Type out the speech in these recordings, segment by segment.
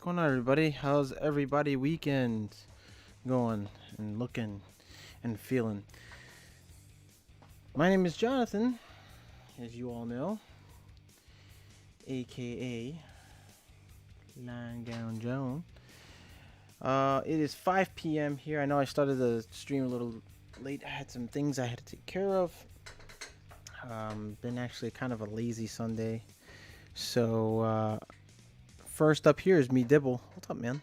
going on, everybody? How's everybody weekend going and looking and feeling? My name is Jonathan, as you all know, aka Line Gown Joan. It is 5 p.m. here. I know I started the stream a little late. I had some things I had to take care of. Been actually kind of a lazy Sunday. So, first up here is me, Dibble. What's up, man?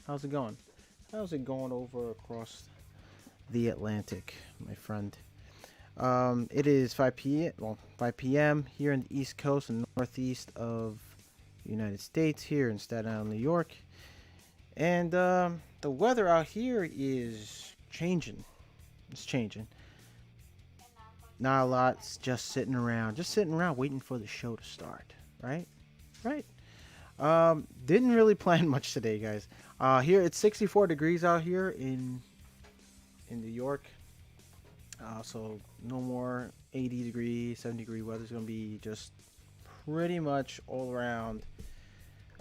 How's it going? How's it going over across the Atlantic, my friend? It is 5 p.m. here in the East Coast and Northeast of the United States, here in Staten Island, New York. And the weather out here is changing. It's changing. Not a lot. It's just sitting around waiting for the show to start. Right? Didn't really plan much today, guys. Here it's 64 degrees out here in New York. So no more 80 degree, 70 degree weather. It's gonna be just pretty much all around.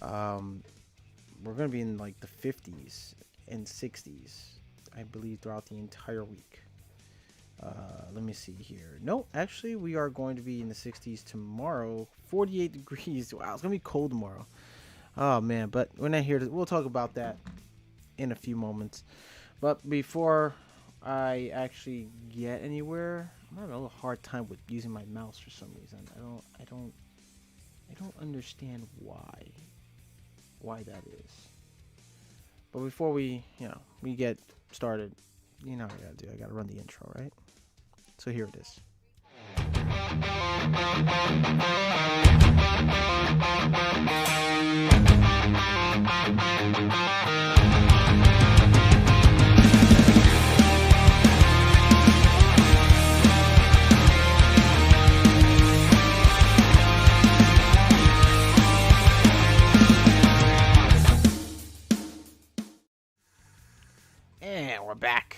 We're gonna be in like the 50s and 60s, I believe, throughout the entire week. Let me see here. No, actually, we are going to be in the 60s tomorrow. 48 degrees. Wow, it's gonna be cold tomorrow. Oh man, but we're not here to. We'll talk about that in a few moments. But before I actually get anywhere, I'm having a little hard time with using my mouse for some reason. I don't understand why that is. But before we get started, you know what I gotta do. I gotta run the intro, right? So here it is. And we're back.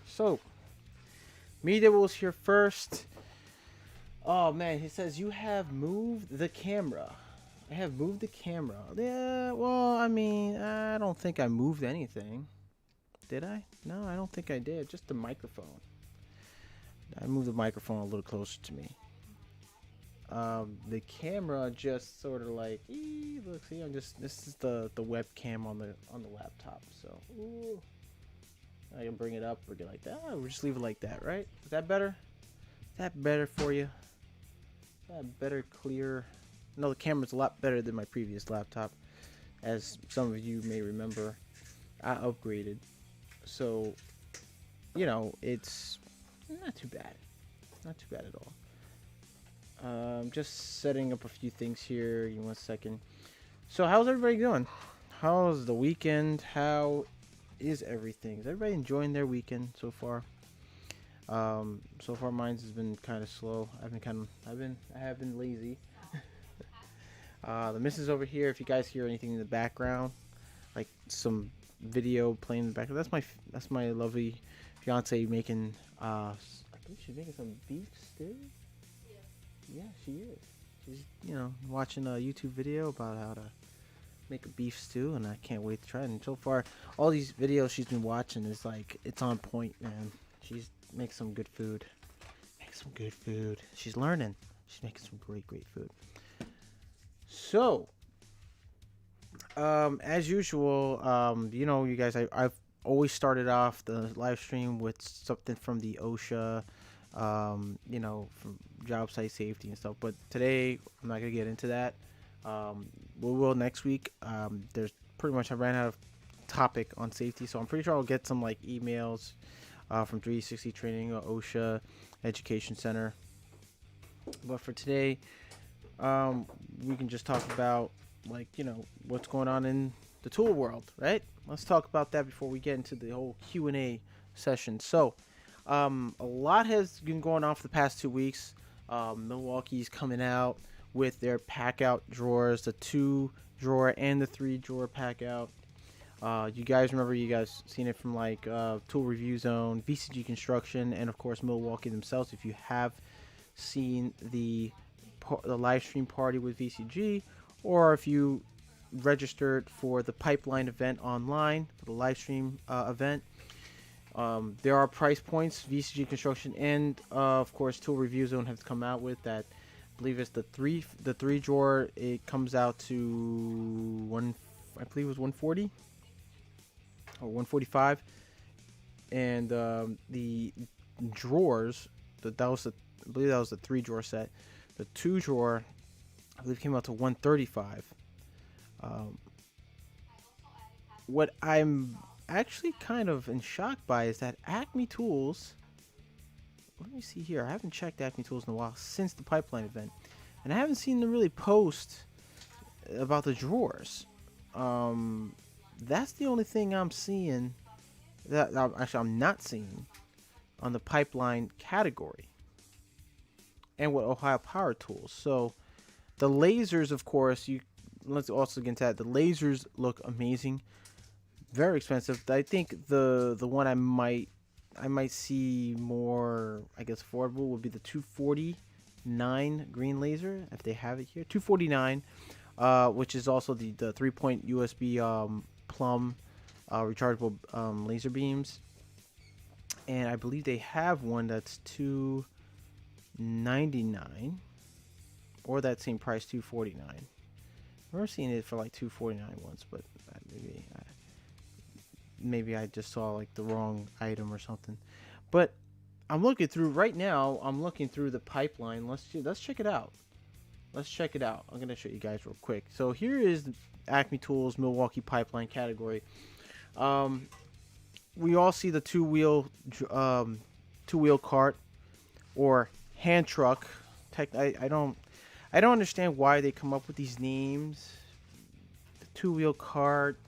So, Media was here first. Oh man, he says you have moved the camera. I have moved the camera. Yeah, well, I mean, I don't think I moved anything. Did I? No, I don't think I did. Just the microphone. I moved the microphone a little closer to me. The camera just sort of like, look, see, this is the webcam on the laptop. So, ooh. I can bring it up or get like that. Oh, we'll just leave it like that, right? Is that better? Is that better for you? Is that better, clear? No, the camera's a lot better than my previous laptop. As some of you may remember, I upgraded. So, it's not too bad. Not too bad at all. Just setting up a few things here. Give me 1 second. So, how's everybody doing? How's the weekend? How is everything? Is everybody enjoying their weekend so far? So far mine's has been kind of slow. I have been lazy. The missus over here, if you guys hear anything in the background, like some video playing in the background, that's my lovely fiance making I think she's making some beef stew. Yeah, she is. She's watching a YouTube video about how to make a beef stew, and I can't wait to try it. And so far, all these videos she's been watching is like, it's on point, man. She's makes some good food. She's learning. She's making some great food. So, as usual, you guys, I've always started off the live stream with something from the OSHA, from job site safety and stuff. But today, I'm not gonna get into that. We will next week. There's pretty much, I ran out of topic on safety, so I'm pretty sure I'll get some like emails from 360 Training or OSHA Education Center. But for today, we can just talk about what's going on in the tool world, right? Let's talk about that before we get into the whole Q&A session. So, a lot has been going on for the past 2 weeks. Milwaukee's coming out with their pack out drawers, the 2-drawer and the 3-drawer pack out. You guys remember, you guys seen it from like Tool Review Zone, VCG Construction, and of course Milwaukee themselves. If you have seen the live stream party with VCG, or if you registered for the pipeline event online, for the live stream event. There are price points VCG Construction and of course Tool Review Zone have come out with that. I believe it's the three drawer. It comes out to one. I believe it was 140 or 145, and the drawers. I believe that was the 3 drawer set. The 2 drawer, I believe, came out to 135. Um, what I'm actually kind of in shock by is that Acme Tools. Let me see here. I haven't checked Acme Tools in a while since the pipeline event, and I haven't seen them really post about the drawers. That's the only thing I'm seeing that actually I'm not seeing on the pipeline category, and with Ohio Power Tools. So the lasers, of course, let's also get into that. The lasers look amazing, very expensive. I think the one I might see more, I guess, affordable would be the 249 green laser if they have it here. 249, which is also the 3-point USB plumb rechargeable laser beams, and I believe they have one that's 299 or that same price, 249. I remember seeing it for like 249 once, but maybe I just saw like the wrong item or something. But I'm looking through right now. I'm looking through the pipeline. Let's check it out. Let's check it out. I'm gonna show you guys real quick. So here is the Acme Tools Milwaukee pipeline category. We all see the two-wheel cart or hand truck. I don't understand why they come up with these names. The two-wheel cart.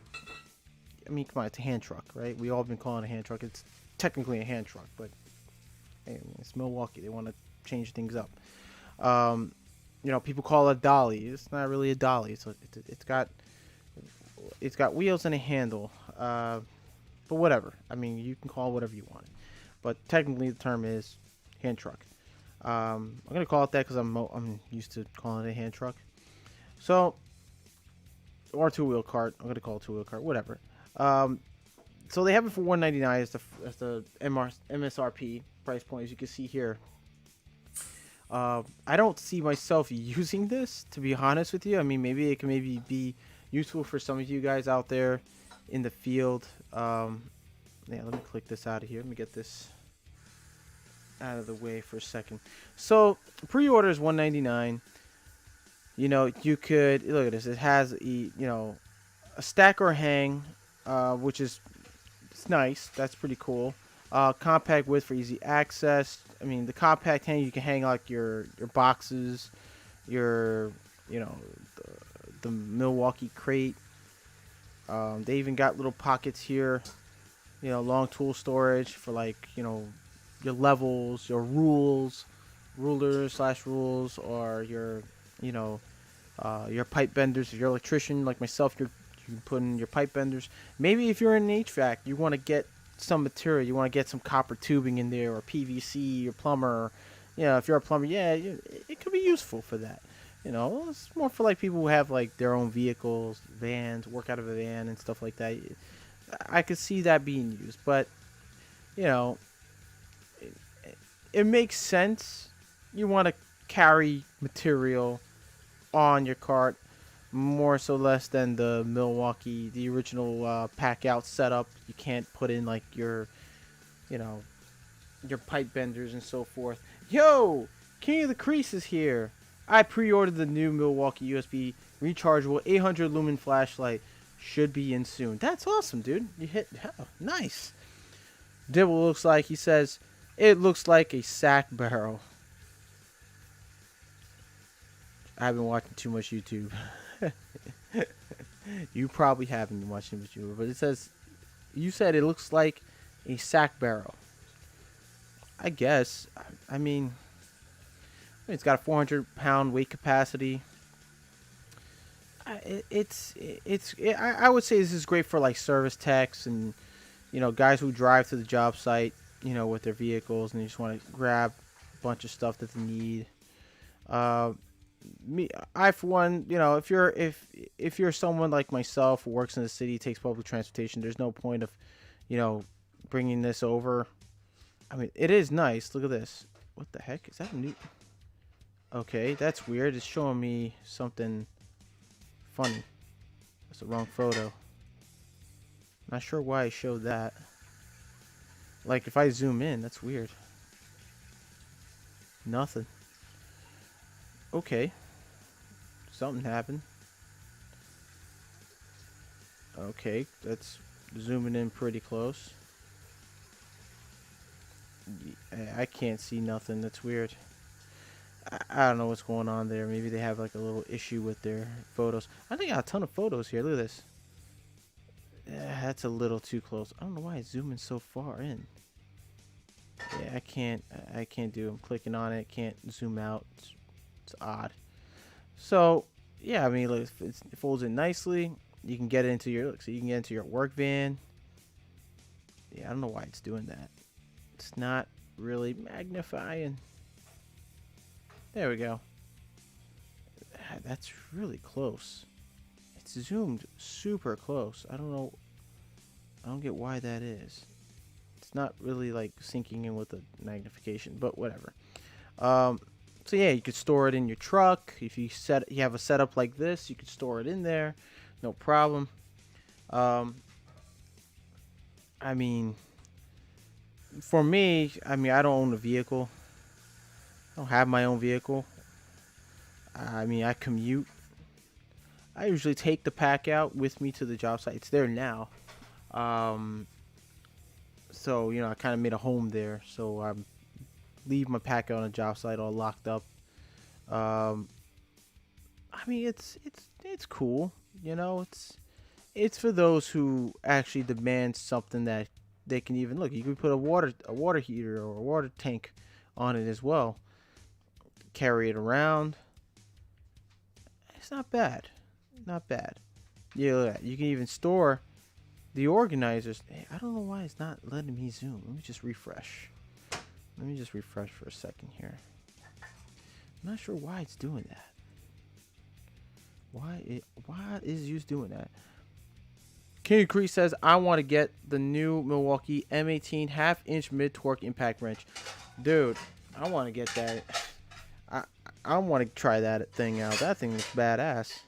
I mean, come on, it's a hand truck, right? We all been calling it a hand truck. It's technically a hand truck, but hey, it's Milwaukee. They want to change things up. People call it a dolly. It's not really a dolly. It's got wheels and a handle. But whatever. I mean, you can call it whatever you want. But technically, the term is hand truck. I'm gonna call it that because I'm used to calling it a hand truck. So, or two-wheel cart. I'm gonna call it two-wheel cart. Whatever. So they have it for $199 as the MSRP price point, as you can see here. I don't see myself using this, to be honest with you. I mean, maybe it can be useful for some of you guys out there in the field. Yeah, let me click this out of here. Let me get this out of the way for a second. So pre-order is $199. You could look at this. It has a stack or hang, which is nice. That's pretty cool. Compact width for easy access. I mean, the compact hang, you can hang like your boxes, the Milwaukee crate. They even got little pockets here, long tool storage for your levels, your rulers / rules, or your pipe benders. If you're an electrician like myself, you can put in your pipe benders. Maybe if you're in HVAC, you want to get some material. You want to get some copper tubing in there, or PVC, or plumber. If you're a plumber, yeah, it could be useful for that. It's more for people who have their own vehicles, vans, work out of a van and stuff like that. I could see that being used, but it makes sense. You want to carry material on your cart more so less than the Milwaukee, the original pack out setup. You can't put in your pipe benders and so forth. Yo, King of the Crease is here. I pre-ordered the new Milwaukee USB rechargeable 800 lumen flashlight. Should be in soon. That's awesome, dude. You hit nice. Dibble looks like, he says, it looks like a sack barrel. I've been watching too much YouTube. You probably haven't been watching too much YouTube, but it says, you said it looks like a sack barrel. I guess. I mean, it's got a 400-pound weight capacity. I would say this is great for service techs and guys who drive to the job site with their vehicles and they just want to grab a bunch of stuff that they need. me, I for one, if you're someone like myself who works in the city, takes public transportation, there's no point of, you know, bringing this over. I mean, it is nice. Look at this. What the heck is that new? Okay, that's weird. It's showing me something funny. That's the wrong photo. Not sure why I showed that. Like if I zoom in, that's weird. Nothing. Okay. Something happened. Okay, that's zooming in pretty close. I can't see nothing. That's weird. I don't know what's going on there. Maybe they have like a little issue with their photos. I think I got a ton of photos here. Look at this. That's a little too close. I don't know why it's zooming so far in. Yeah, I can't do. I'm clicking on it. Can't zoom out. It's odd. So yeah, I mean, look, it folds in nicely. You can get it into your so you can get into your work van. Yeah, I don't know why it's doing that. It's not really magnifying. There we go. That's really close. It's zoomed super close. I don't know. I don't get why that is. It's not really like syncing in with the magnification, but whatever. So yeah, you could store it in your truck. If you have a setup like this, you could store it in there, no problem. I mean, for me, I mean, I don't own a vehicle. I don't have my own vehicle. I mean, I commute. I usually take the pack out with me to the job site. It's there now. Um, so, I kind of made a home there. So I leave my pack out on a job site all locked up. I mean, it's cool. It's for those who actually demand something that they can even look. You can put a water heater or a water tank on it as well. Carry it around. It's not bad. Not bad. Yeah, look at that. You can even store the organizers. Hey, I don't know why it's not letting me zoom. Let me just refresh. Let me just refresh for a second here. I'm not sure why it's doing that. Why is you doing that? King Crease says, I want to get the new Milwaukee M18 half-inch mid-torque impact wrench. Dude, I want to get that. I want to try that thing out. That thing looks badass.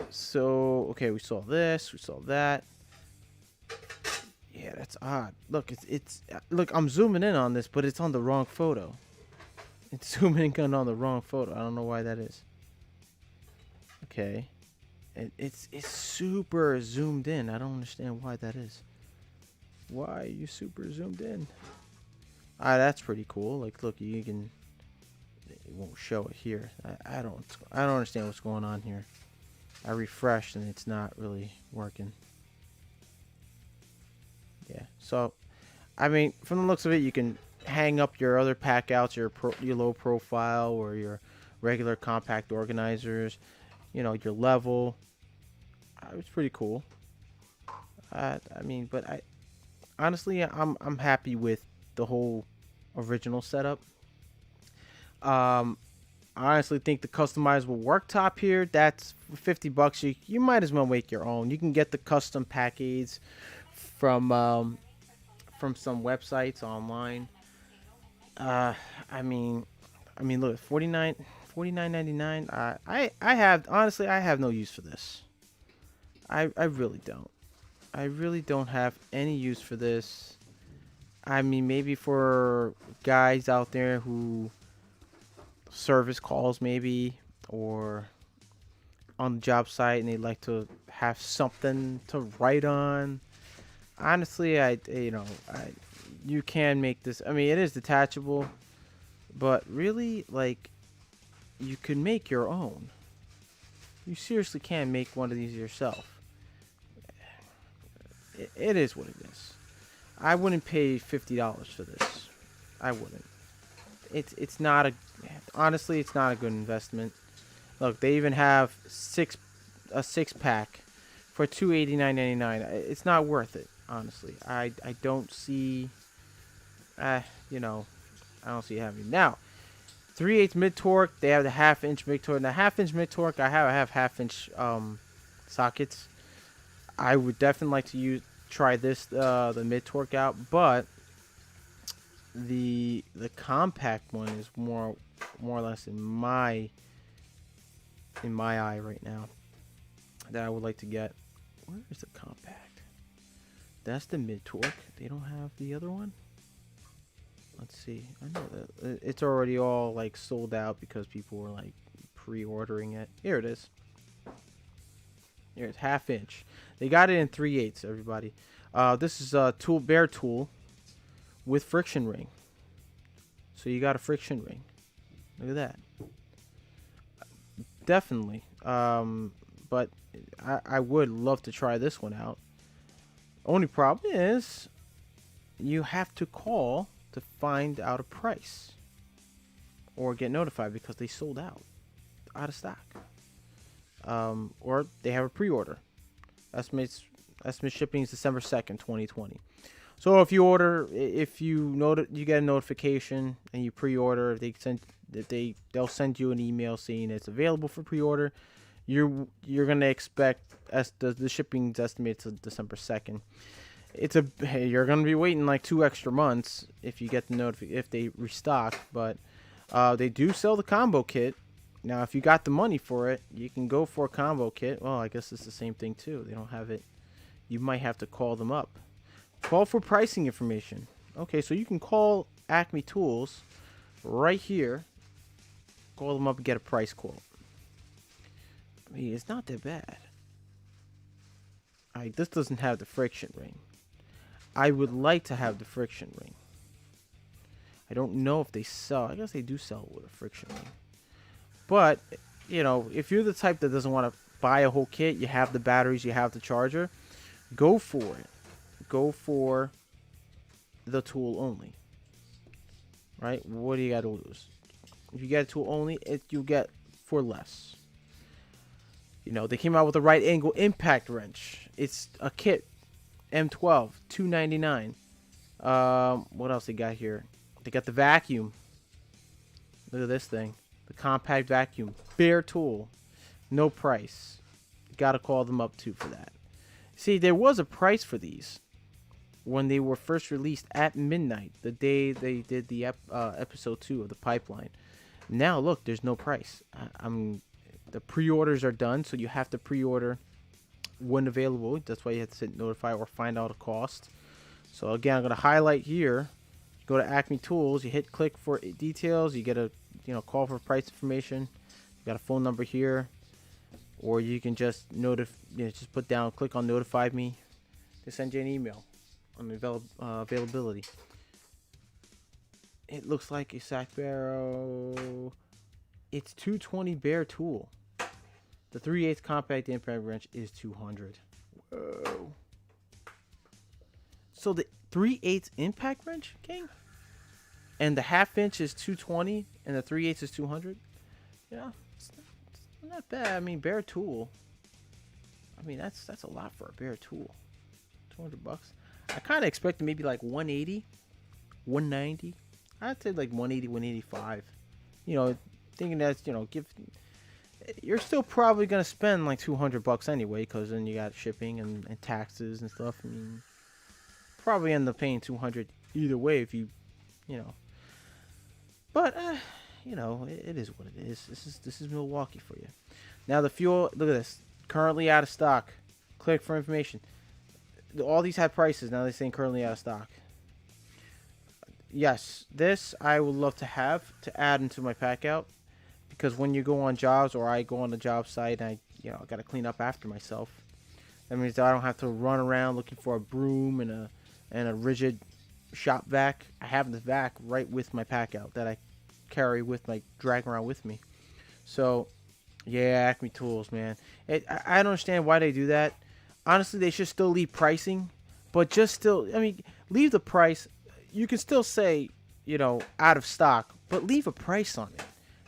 So, okay, we saw this. We saw that. Yeah, that's odd. Look, look, I'm zooming in on this, but it's on the wrong photo. It's zooming in on the wrong photo. I don't know why that is. Okay. It's super zoomed in. I don't understand why that is. Why are you super zoomed in? That's pretty cool. Like, look, you can. It won't show it here. I don't understand what's going on here. I refreshed and it's not really working. Yeah. So, I mean, from the looks of it, you can hang up your other pack outs, your low profile or your regular compact organizers. Your level. It's pretty cool. I mean, but honestly, I'm happy with the whole original setup. I honestly think the customizable worktop here, that's $50. You might as well make your own. You can get the custom pack aids from some websites online. I mean, look, $49.99. I have no use for this. I really don't. I really don't have any use for this. I mean, maybe for guys out there who service calls maybe, or on the job site and they like to have something to write on. Honestly, you can make this. I mean, it is detachable, but really, like, you can make your own. You seriously can make one of these yourself. It is what it is. I wouldn't pay $50 for this. I wouldn't. It's not a. Honestly, it's not a good investment. Look, they even have a six pack for $289.99. It's not worth it. Honestly, I don't see. I don't see it happening now. 3/8 mid torque. They have the 1/2 inch mid torque. The 1/2 inch mid torque, I have 1/2 inch sockets. I would definitely like to try this the mid torque out, but the compact one is more or less in my eye right now that I would like to get. Where is the compact? That's the mid torque. They don't have the other one. Let's see. I know that it's already all like sold out because people were like pre-ordering it. Here it is. Here it's 1/2 inch. They got it in 3/8. Everybody. This is a bare tool with friction ring. So you got a friction ring. Look at that. Definitely. But I would love to try this one out. Only problem is you have to call to find out a price or get notified because they sold out of stock. Or they have a pre-order. Estimate shipping is December 2nd, 2020. So if you get a notification and you pre-order, they'll send you an email saying it's available for pre-order. You're gonna expect the shipping's estimated to December 2nd. You're gonna be waiting like 2 extra months if you get the if they restock, but they do sell the combo kit. Now, if you got the money for it, you can go for a combo kit. Well, I guess it's the same thing too. They don't have it. You might have to call them up. Call for pricing information. Okay, so you can call Acme Tools right here. Call them up and get a price quote. I mean, it's not that bad. This doesn't have the friction ring. I would like to have the friction ring. I don't know if they sell. I guess they do sell with a friction ring. But, you know, if you're the type that doesn't want to buy a whole kit, you have the batteries, you have the charger, go for it. Go for the tool only. Right? What do you got to lose? If you get a tool only, you get for less. You know, they came out with a right angle impact wrench. It's a kit. M12, $299. What else they got here? They got the vacuum. Look at this thing. The compact vacuum. Bare tool. No price. You gotta call them up too for that. See, there was a price for these when they were first released at midnight, the day they did the episode 2 of the pipeline. Now look, there's no price. The pre-orders are done, so you have to pre-order when available. That's why you have to hit notify or find out a cost. So again, I'm going to highlight here. You go to Acme Tools, you hit click for details, you get a call for price information. You got a phone number here, or you can just just put down, click on notify me to send you an email on the availability. It looks like a sack barrel. It's 220 bare tool. The 3/8 compact impact wrench is 200. Whoa. So the 3/8 impact wrench, King? And the 1/2 inch is 220 and the 3/8 is 200? Yeah, it's not bad. I mean, bare tool. I mean, that's a lot for a bare tool. $200. I kind of expected maybe like 180, 190. I'd say like 180, 185. Thinking that's, you're still probably going to spend like $200 anyway, because then you got shipping and taxes and stuff. I mean, probably end up paying $200 either way if you. But, it is what it is. This is Milwaukee for you. Now the fuel, look at this. Currently out of stock. Click for information. All these had prices. Now they're saying currently out of stock. Yes, this I would love to have to add into my pack out, because when you go on jobs, or I go on the job site and I got to clean up after myself. That means that I don't have to run around looking for a broom and a rigid shop vac. I have the vac right with my pack out that I carry with my drag around with me. So, yeah, Acme Tools, man. I don't understand why they do that. Honestly, they should still leave pricing, but leave the price. You can still say, out of stock, but leave a price on it.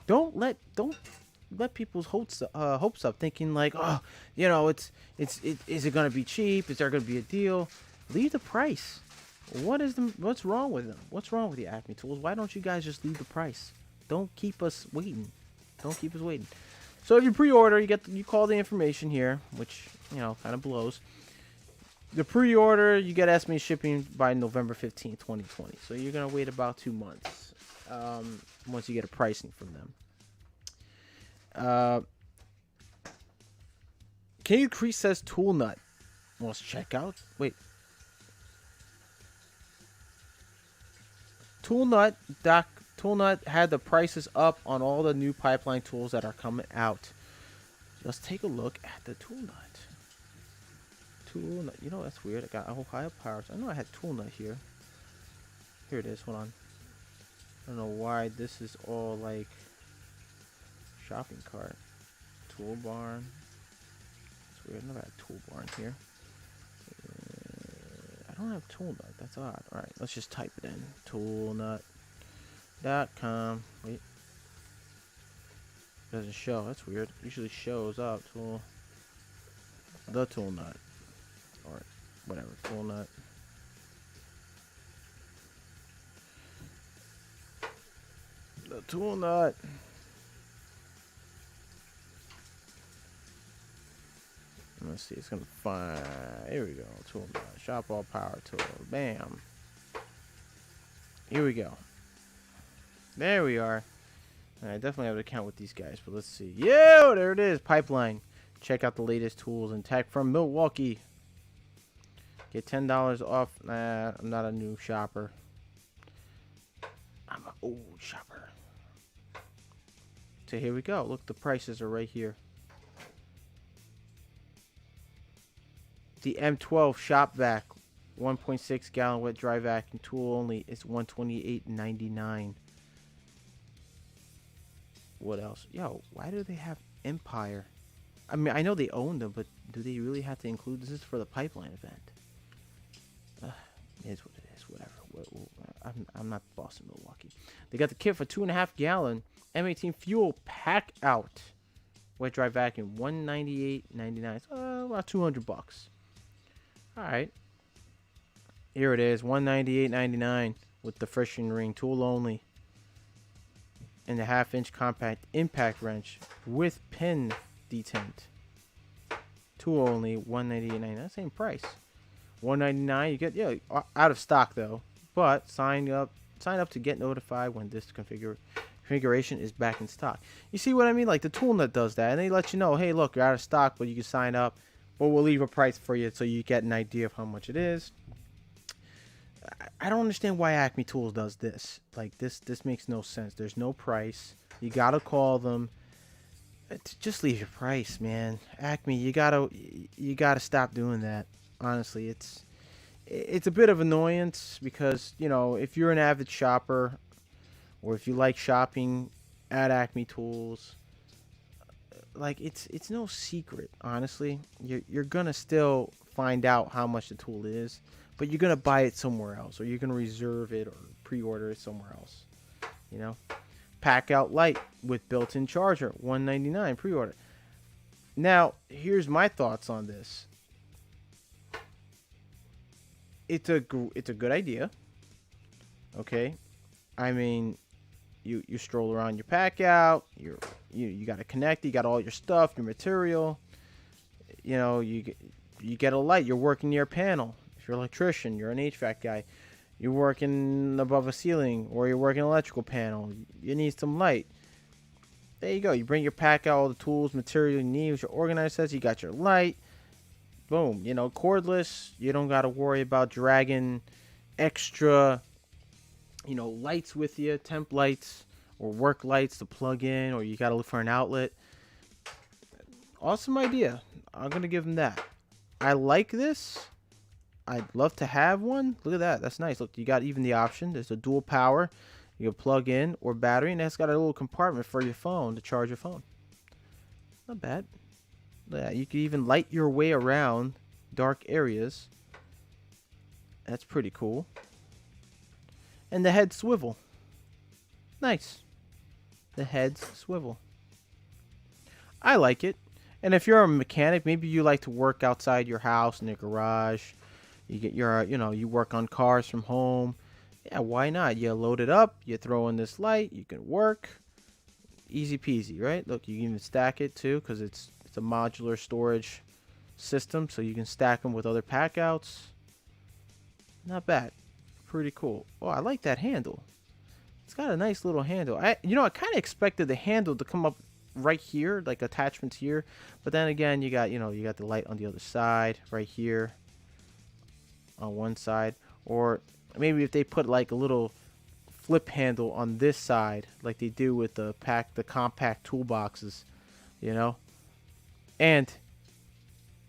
Don't let people's hopes up, thinking like, is it gonna be cheap? Is there gonna be a deal? Leave the price. What's wrong with them? What's wrong with the Acme Tools? Why don't you guys just leave the price? Don't keep us waiting. Don't keep us waiting. So if you pre-order, you call the information here, which, you know, kind of blows. The pre-order, you get estimated shipping by November 15th, 2020. So you're going to wait about 2 months once you get a pricing from them. King of Crete says tool nut. Well, let's check out. Wait. Tool nut had the prices up on all the new pipeline tools that are coming out. Let's take a look at the tool nut. Tool nut. You know, that's weird. I got Ohio Power. I know I had tool nut here. Here it is. Hold on. I don't know why this is all like shopping cart. Tool barn. It's weird. I never had tool barn here. I don't have tool nut. That's odd. All right. Let's just type it in. Toolnut.com. Wait. Doesn't show. That's weird. Usually shows up. The tool nut. Or whatever, tool nut. The tool nut. Let's see, it's gonna find. Here we go, tool nut. Shop all power tool. Bam. Here we go. There we are. I definitely have an account with these guys, but let's see. Yo, there it is. Pipeline. Check out the latest tools and tech from Milwaukee. Get $10 off. Nah, I'm not a new shopper. I'm an old shopper. So here we go. Look, the prices are right here. The M12 shop vac, 1.6 gallon wet dry vacuum tool only is $128.99. What else? Yo, why do they have Empire? I mean, I know they own them, but do they really have to include this? Is for the pipeline event. It is what it is. Whatever. I'm not the boss in Milwaukee. They got the kit for 2.5 gallon M18 fuel pack out wet dry vacuum, $198.99. So about $200. All right. Here it is, $198.99 with the friction ring tool only, and the 1/2-inch compact impact wrench with pin detent. Tool only, $198.99. Same price. $199. You get out of stock though, but sign up to get notified when this configuration is back in stock. You see what I mean? Like the tool nut does that, and they let you know, hey, look, you're out of stock, but you can sign up, or we'll leave a price for you so you get an idea of how much it is. I don't understand why Acme Tools does this. Like this makes no sense. There's no price. You gotta call them. Just leave your price, man. Acme, you gotta stop doing that. Honestly, it's a bit of annoyance because, you know, if you're an avid shopper or if you like shopping at Acme Tools, like it's no secret, honestly. You're gonna still find out how much the tool is, but you're gonna buy it somewhere else, or you're gonna reserve it or pre-order it somewhere else. You know, pack out light with built-in charger, $199 pre-order. Now, here's my thoughts on this. It's a good idea. Okay, I mean, you stroll around your pack out. You got to connect. You got all your stuff, your material. You know, you get a light. You're working near a panel. If you're an electrician, you're an HVAC guy. You're working above a ceiling, or you're working an electrical panel. You need some light. There you go. You bring your pack out, all the tools, material you need, your organizer sets. You got your light. Boom. You know, cordless. You don't got to worry about dragging extra, you know, lights with you, temp lights or work lights to plug in, or you got to look for an outlet. Awesome idea. I'm going to give them that. I like this. I'd love to have one. Look at that. That's nice. Look, you got even the option. There's a dual power. You can plug in or battery, and it's got a little compartment for your phone to charge your phone. Not bad. Yeah, you can even light your way around dark areas. That's pretty cool. And the head swivel. Nice. The heads swivel. I like it. And if you're a mechanic, maybe you like to work outside your house in your garage. You get your, you work on cars from home. Yeah, why not? You load it up, you throw in this light, you can work. Easy peasy, right? Look, you can even stack it too, because it's a modular storage system, so you can stack them with other pack outs. Not bad. Pretty cool. Oh, I like that handle. It's got a nice little handle. I kind of expected the handle to come up right here, like attachments here, but then again, you got the light on the other side, right here, on one side, or maybe if they put like a little flip handle on this side, like they do with the compact toolboxes, you know. And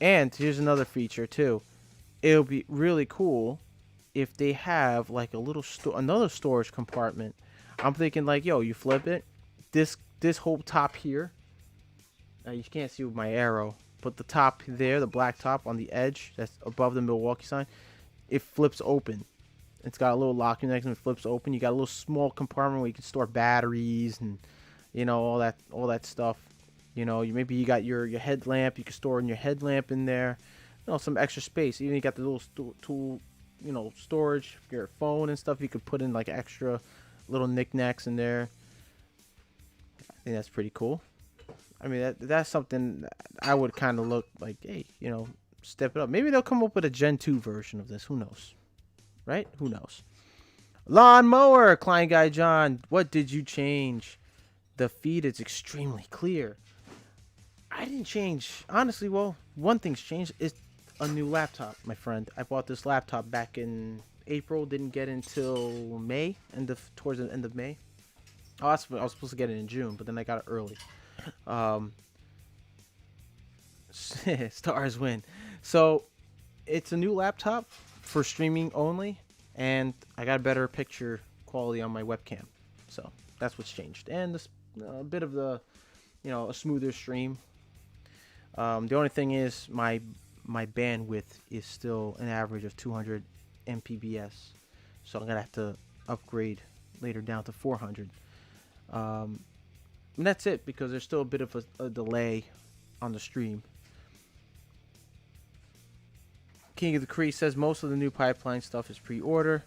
here's another feature too. It'll be really cool if they have like a little another storage compartment. I'm thinking like, yo, you flip it, this whole top here. Now you can't see with my arrow, but the top there, the black top on the edge that's above the Milwaukee sign, it flips open. It's got a little locking mechanism. It flips open. You got a little small compartment where you can store batteries and all that stuff. Maybe you got your headlamp. You can store in your headlamp in there. Some extra space. Even you got the little tool, storage, your phone and stuff. You could put in like extra little knickknacks in there. I think that's pretty cool. I mean, that's something I would kind of look like, hey, step it up. Maybe they'll come up with a Gen 2 version of this. Who knows? Right? Who knows? Lawnmower, Klein Guy John. What did you change? The feed is extremely clear. I didn't change. Honestly, well, one thing's changed. It's a new laptop, my friend. I bought this laptop back in April. Didn't get it until May, towards the end of May. Oh, I was supposed to get it in June, but then I got it early. Stars win. So, it's a new laptop for streaming only, and I got a better picture quality on my webcam. So, that's what's changed. And this, a bit of a smoother stream. The only thing is my bandwidth is still an average of 200 Mbps. So, I'm going to have to upgrade later down to 400. And that's it, because there's still a bit of a delay on the stream. King of the Creek says most of the new pipeline stuff is pre-order.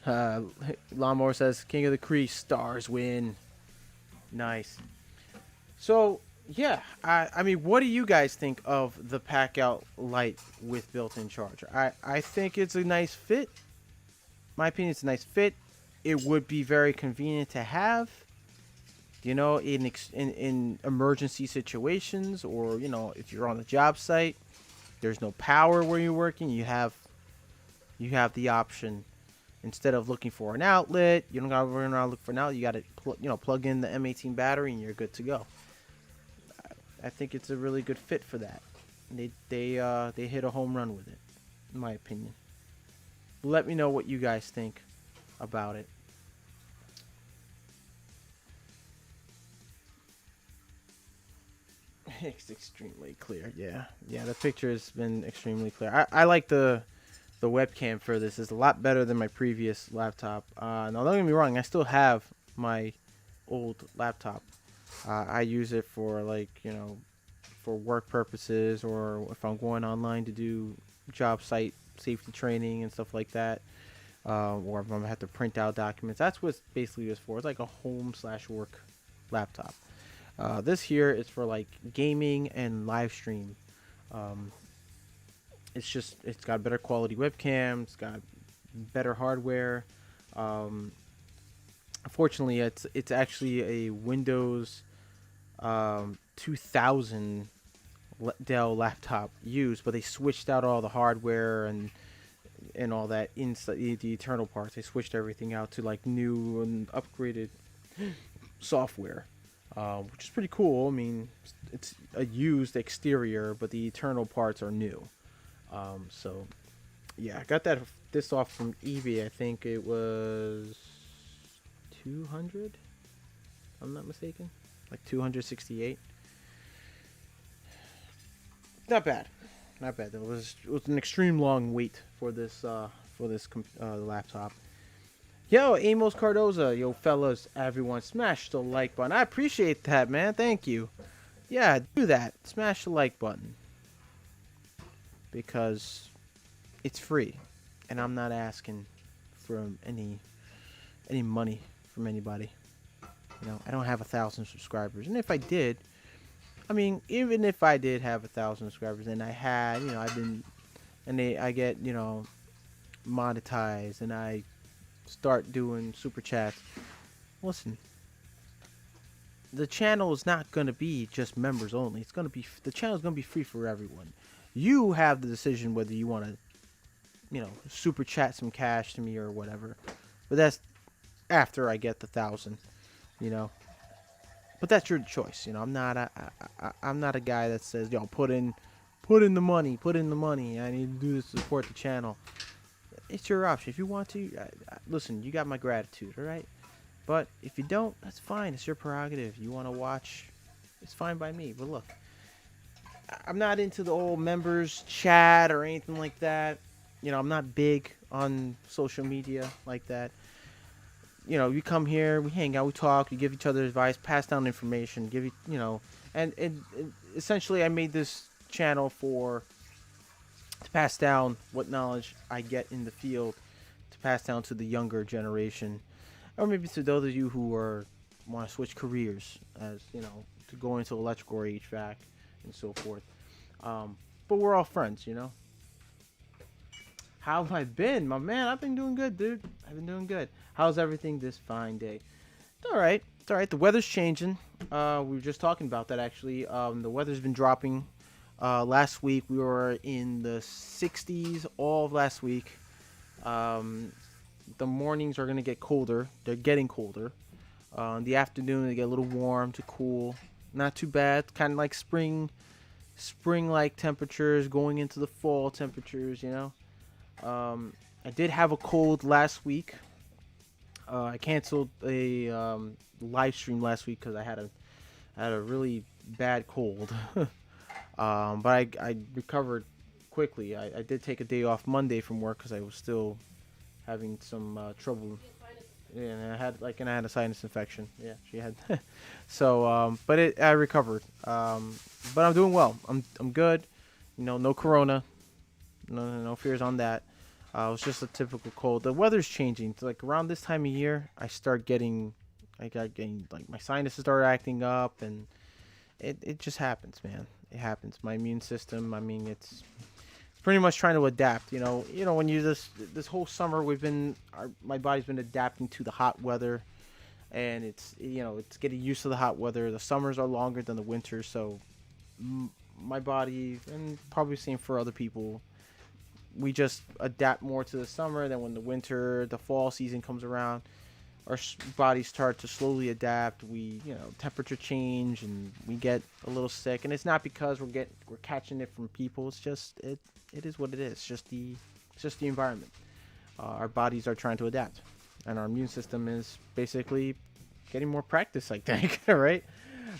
Lawnmower says King of the Creek, stars win. Nice. So yeah, I mean, what do you guys think of the Pack Out Lite with built-in charger? I think it's a nice fit. My opinion, it's a nice fit. It would be very convenient to have, in emergency situations, or if you're on a job site, there's no power where you're working. You have the option, instead of looking for an outlet, you don't gotta run around look for an outlet. You gotta plug in the M18 battery and you're good to go. I think it's a really good fit for that. They hit a home run with it, in my opinion. Let me know what you guys think about it. It's extremely clear. Yeah, the picture has been extremely clear. I like the webcam for this. It's a lot better than my previous laptop. Now, don't get me wrong, I still have my old laptop. I use it for for work purposes, or if I'm going online to do job site safety training and stuff like that, or if I'm gonna have to print out documents. That's what basically it's for. It's like a home/work laptop. This here is for like gaming and live stream. It's got better quality webcam. It's got better hardware. Unfortunately, it's actually a Windows 2000 Dell laptop used, but they switched out all the hardware and all that inside the internal parts. They switched everything out to like new and upgraded software. Which is pretty cool. I mean, it's a used exterior, but the internal parts are new. So, yeah, I got this off from eBay. I think it was 200, if I'm not mistaken, like 268. Not bad. It was an extreme long wait for this laptop. Yo, Amos Cardoza, yo fellas, everyone, smash the like button. I appreciate that, man. Thank you. Yeah, do that. Smash the like button, because it's free, and I'm not asking for any money from anybody. I don't have 1,000 subscribers, and if I did, I mean, even if I did have 1,000 subscribers, and I had, I've been, and I get, monetized, and I start doing super chats. Listen, the channel is not gonna be just members only. The channel is gonna be free for everyone. You have the decision whether you want to, super chat some cash to me or whatever. But that's after I get the 1,000, you know. But that's your choice. I'm not a guy that says, yo, put in the money, put in the money. I need to do this to support the channel. It's your option. If you want to, listen, you got my gratitude, all right? But if you don't, that's fine. It's your prerogative. You want to watch, it's fine by me. But look, I'm not into the old members chat or anything like that. I'm not big on social media like that. You come here, we hang out, we talk, we give each other advice, pass down information, and essentially I made this channel to pass down what knowledge I get in the field, to pass down to the younger generation, or maybe to those of you who want to switch careers, to go into electrical or HVAC and so forth. But we're all friends. How have I been, my man? I've been doing good, dude. I've been doing good. How's everything this fine day? It's all right. It's all right. The weather's changing. We were just talking about that, actually. The weather's been dropping. Last week, we were in the 60s all of last week. The mornings are going to get colder. They're getting colder. In the afternoon, they get a little warm to cool. Not too bad. Kind of like spring-like temperatures going into the fall temperatures, I did have a cold last week. I canceled a live stream last week because I had a really bad cold. But I recovered quickly. I did take a day off Monday from work because I was still having some trouble. Yeah, and I had a sinus infection. Yeah, she had. So, but I recovered. But I'm doing well. I'm good. No corona. No fears on that. It was just a typical cold. The weather's changing. It's like around this time of year, I got getting like my sinuses start acting up, and it just happens, man. It happens. My immune system. I mean, it's pretty much trying to adapt. When you this whole summer my body's been adapting to the hot weather, and it's getting used to the hot weather. The summers are longer than the winters, so my body, and probably same for other people, we just adapt more to the summer. Then when the fall season comes around, our bodies start to slowly adapt. We, temperature change, and we get a little sick. And it's not because we're catching it from people. It's just it is what it is. It's just the environment. Our bodies are trying to adapt, and our immune system is basically getting more practice, I think. Right?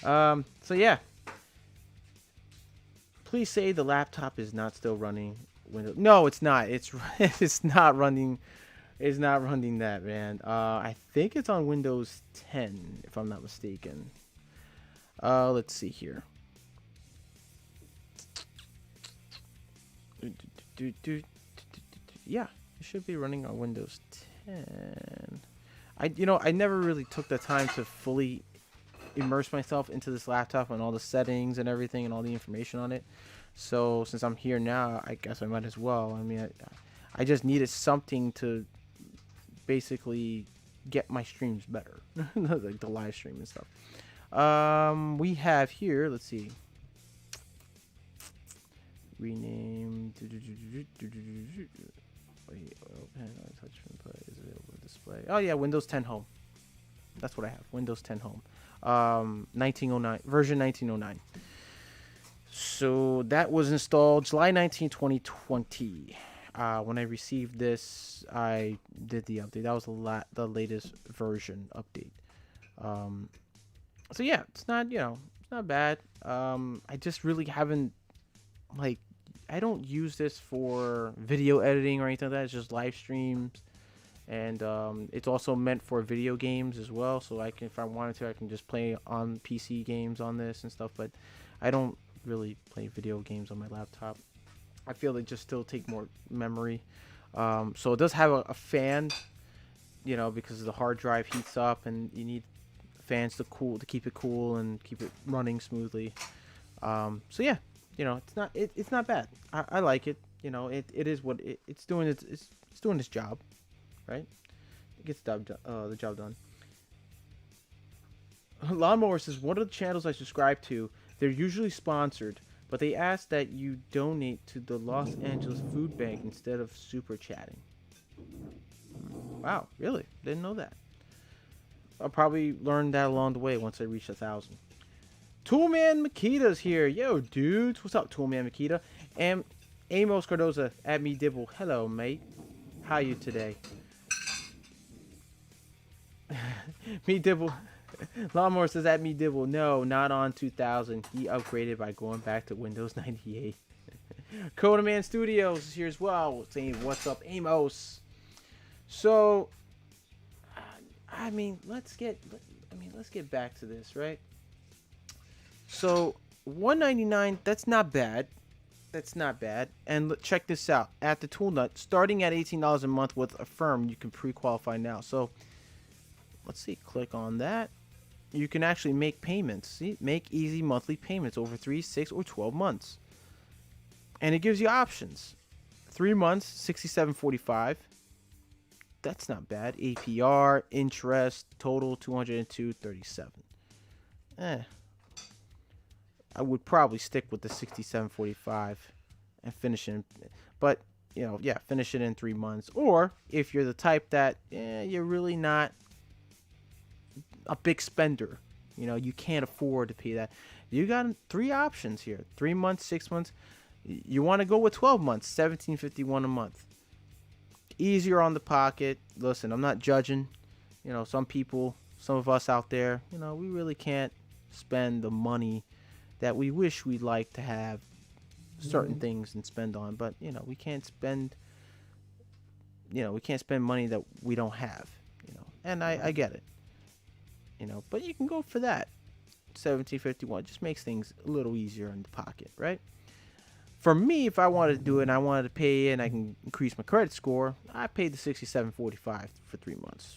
So yeah. Please say the laptop is not still running Windows. No, it's not. It's not running. It's not running that, man. I think it's on Windows 10, if I'm not mistaken. Let's see here. Yeah, it should be running on Windows 10. I never really took the time to fully immerse myself into this laptop and all the settings and everything and all the information on it. So since I'm here now, I guess I might as well. I mean, I just needed something to basically get my streams better, like the live stream and stuff. We have here, let's see, rename. Wait, open touch input is available display. Oh yeah, Windows 10 Home. That's what I have. Windows 10 Home. 1909 version 1909. So that was installed July 19, 2020. When I received this, I did the update. That was the latest version update. So yeah, it's not bad. I just really haven't, I don't use this for video editing or anything like that. It's just live streams, and it's also meant for video games as well. So if I wanted to, I can just play on PC games on this and stuff. But I don't really play video games on my laptop. I feel they just still take more memory. So it does have a fan, because the hard drive heats up and you need a fans to keep it cool and keep it running smoothly. So yeah, it's not bad. I like it. It is what it's doing. It's doing its job, right? It gets the job done. Lawnmower says, one of the channels I subscribe to, they're usually sponsored, but they ask that you donate to the Los Angeles Food Bank instead of super chatting. Wow, really? Didn't know that. I'll probably learn that along the way once I reach 1,000. Toolman Makita's here. Yo, dudes. What's up, Toolman Makita? And Amos Cardoza at me Dibble. Hello, mate. How you today? Me Dibble. Lawnmower says at me Dibble. No, not on 2000. He upgraded by going back to Windows 98. Codaman Studios is here as well, saying what's up, Amos. So, let's get back to this, right? So, $199, that's not bad. That's not bad. And check this out. At the Tool Nut, starting at $18 a month with Affirm, you can pre-qualify now. So, let's see. Click on that. You can actually make payments. See? Make easy monthly payments over 3, 6, or 12 months. And it gives you options. 3 months, $67.45. That's not bad. APR, interest, total $202.37. I would probably stick with the $67.45 and finish it. But finish it in 3 months. Or if you're the type that you're really not a big spender, you can't afford to pay that. You got 3 options here: 3 months, 6 months. You want to go with 12 months, $17.51 a month. Easier on the pocket. Listen, I'm not judging. Some of us out there, we really can't spend the money that we wish we'd like to have certain things and spend on. But, we can't spend money that we don't have, And I get it. But you can go for that. $17.51 just makes things a little easier in the pocket, right? For me, if I wanted to do it and I wanted to pay and I can increase my credit score, I paid the $67.45 for 3 months.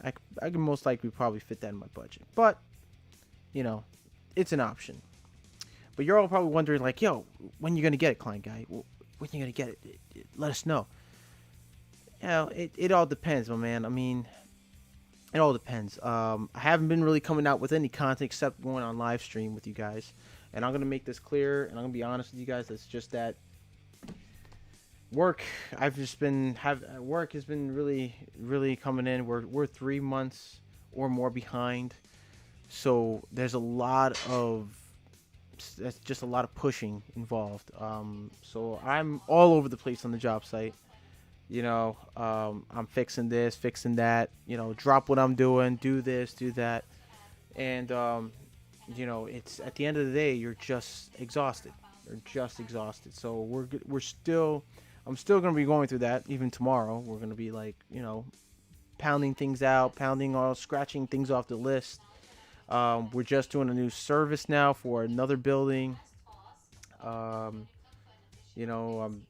I can most likely probably fit that in my budget. But, it's an option. But you're all probably wondering, like, yo, when you going to get it, client guy? When you going to get it? Let us know. It all depends, my man. It all depends. I haven't been really coming out with any content except going on live stream with you guys. And I'm going to make this clear, and I'm going to be honest with you guys. It's just that work has been really, really coming in. We're 3 months or more behind. So there's that's just a lot of pushing involved. So I'm all over the place on the job site. I'm fixing this, fixing that, drop what I'm doing, do this, do that. And, it's at the end of the day, you're just exhausted. So I'm still going to be going through that even tomorrow. We're going to be pounding things out, scratching things off the list. We're just doing a new service now for another building. We're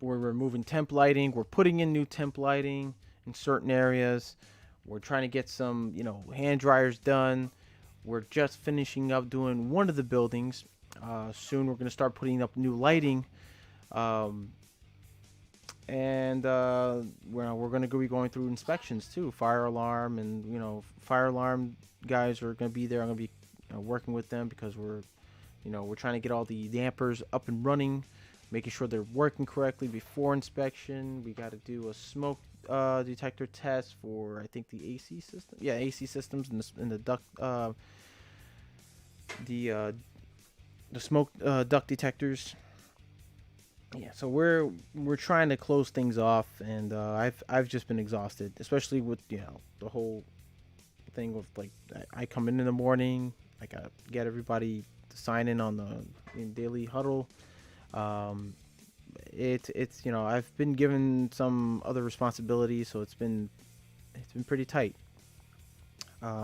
removing temp lighting. We're putting in new temp lighting in certain areas. We're trying to get some, hand dryers done. We're just finishing up doing one of the buildings. Soon we're going to start putting up new lighting. And we're going to be going through inspections too. Fire alarm and, fire alarm guys are going to be there. I'm going to be working with them because we're trying to get all the dampers up and running, making sure they're working correctly before inspection. We got to do a smoke detector test for, I think, the AC system. Yeah, AC systems and the duct, the smoke duct detectors. Yeah, so we're trying to close things off, and I've just been exhausted, especially with the whole thing with I come in the morning, I gotta get everybody to sign in on the daily huddle. It's I've been given some other responsibilities, so it's been pretty tight. But